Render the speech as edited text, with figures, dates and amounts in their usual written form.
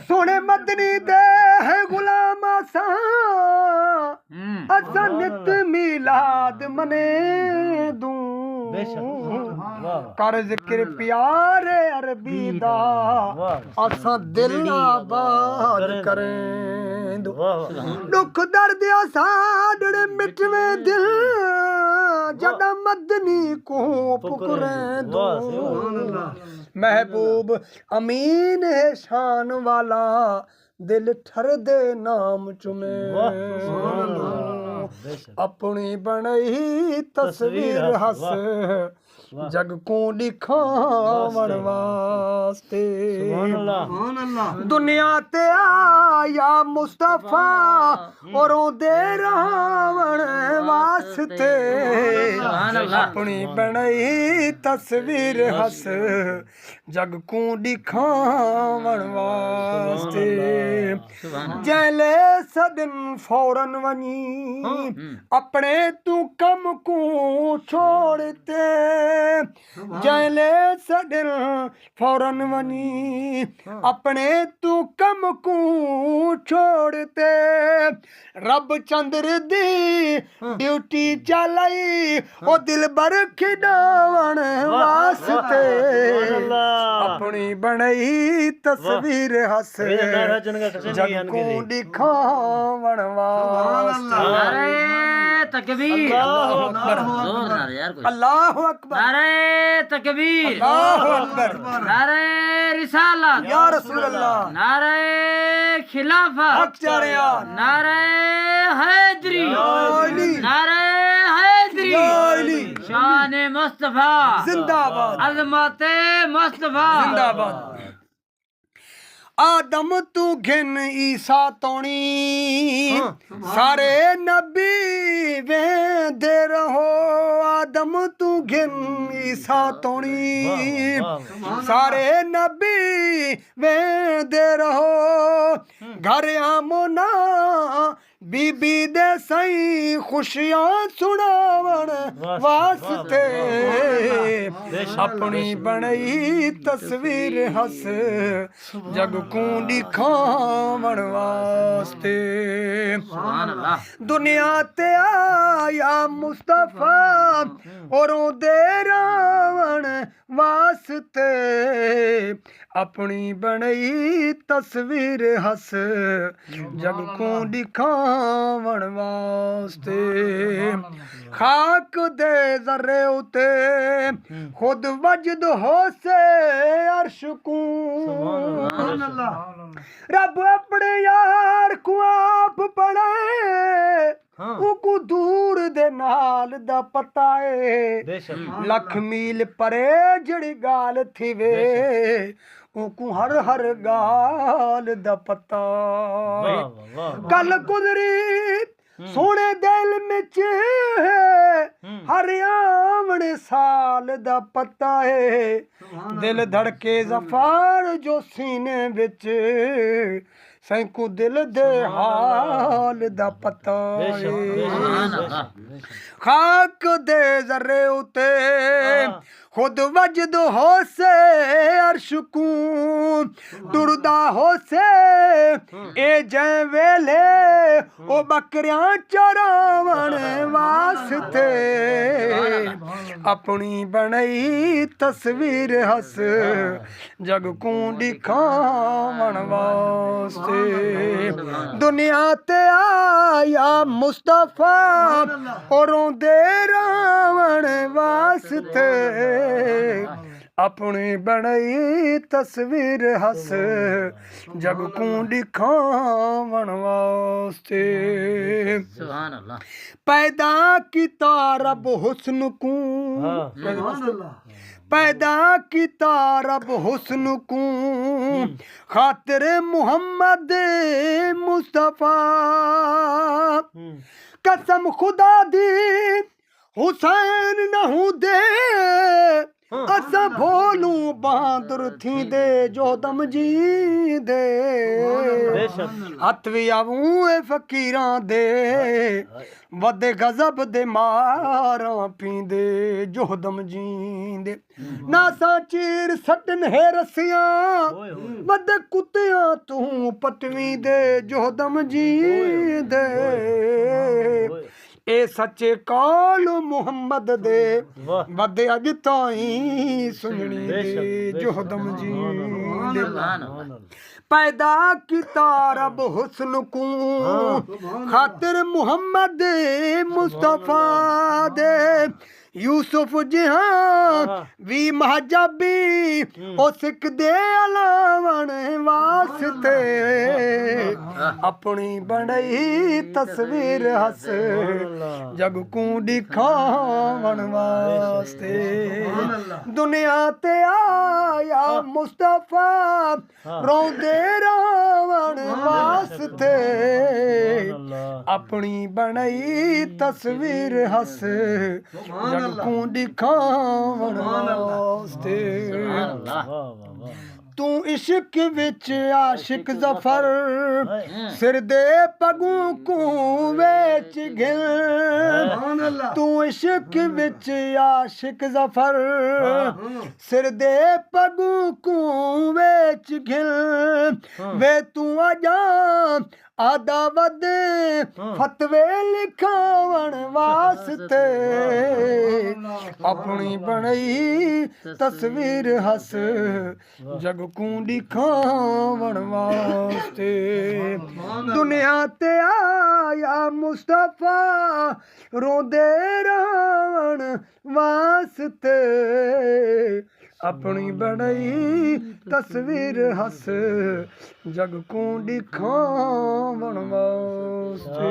सोने मदनी दे है गुलाम असा नित मिलाद मने दूं कर जिक्र प्यारे अरबी दा असा दिल आबाद करें दुख दर्द असा डड़े मिटवे दिल जदा मदनी को पुकरें दो महबूब अमीन है शान वाला दिल ठर दे नाम चुमे अपनी बनई तस्वीर हस जग को दिखावन वास्ते दुनिया ते आया मुस्तफा और दे रावण वास्ते अपनी बनई तस्वीर हस जग को दिखावन वास्ते जैले सदन फौरन वनी अपने तू कम को छोड़ते जैले सदन फौरन वनी अपने तू कम को छोड़ते रब चंद्र दी ड्यूटी चलाई ओ दिल बर खिडावन वास्ते अपनी बनई तस्वीर हस जग को दिखावन वास्ते तकबीर अल्लाहु अकबर नारे तकबीर अल्लाहु अकबर नारे रिसालत या रसूल अल्लाह नारे खिलाफत हक चारिया नारे हैदरी अली नारे हैदरी अली शान मुस्तफा जिंदाबाद अजमत मुस्तफा जिंदाबाद आदम तू घिन ईसा तोणी सारे नबी वेंदे रहो आदम तू घिन ईसा तोणी सारे नबी वेंदे रहो घर आमोना बीबी दे सही खुशियां सुनावन वास्ते अपनी बनई तस्वीर हस जग को दिखावन वास्ते दुनिया ते आया मुस्तफा और दे रावण वास्ते अपनी बनई तस्वीर हस जग को दिखावन वास्ते खाक दे जरे उते खुद वजद हो से अर्श को रब अपने यार को आप पढ़े उको दूर दे नाल दा पता है लख मील परे जड़ी गाल थी वे उको हर हर गाल दा पता है गल गुजरी सोने दिल मिच हर आवणे साल दा पता है दिल धड़के जफार जो सीने विच सैकू दिल दे हाल दा पता है खाक दे जरे उते खुद वजद हो से अर्श को टुरदा हो से ए जै वेले ओ बकरियां चरावन वास्ते अपनी बनई तस्वीर हस जग को दिखावन वास्ते दुनिया ते आया मुस्तफा और दे रावण वास्ते अपनी बनई तस्वीर हस जग को दिखावन वास्ते सुभान अल्लाह पैदा किता रब हुस्न को पैदा किता रब हुस्न को खातिर मुहम्मद मुस्तफा कसम खुदा दी हुसैन नहू दे असां भोलूं बहादुर थींदे जोदम जी दे हथ भी आऊं ए फकीरां दे वदे गजब दे मारां पींदे जोदम जींदे नासा चीर सटन है रसियां वदे कुत्तियां तू पटवी दे जोदम जी दे ए सच्चे काल मुहम्मद दे वदे अज ताईं सुननी दे जोदम जी दे पैदा किता रब हुस्न को खातिर मुहम्मद मुस्तफा दे यूसुफ जहां भी महजबी ओ सिख दे अलावण वास्ते अपनी बड़ई तस्वीर हस जग को दिखावण वास्ते दुनिया ते आया मुस्तफा रोंदे रावण वास्ते अपनी बड़ई तस्वीर हस जग को दिखावण वास्ते तू इश्क विच आशिक जफर सिर दे पगू को वेच गिल तू इश्क विच आशिक जफर सिर दे पगू को वेच गिल वे तू आजा आदावद फतवे लिखावण वास्ते अपनी बणई तस्वीर हस जग को दिखावण वास्ते दुनिया ते आया मुस्तफा रोंदे रावण वास्ते अपनी बड़ई तस्वीर हस जग को दिखावण वास्ते।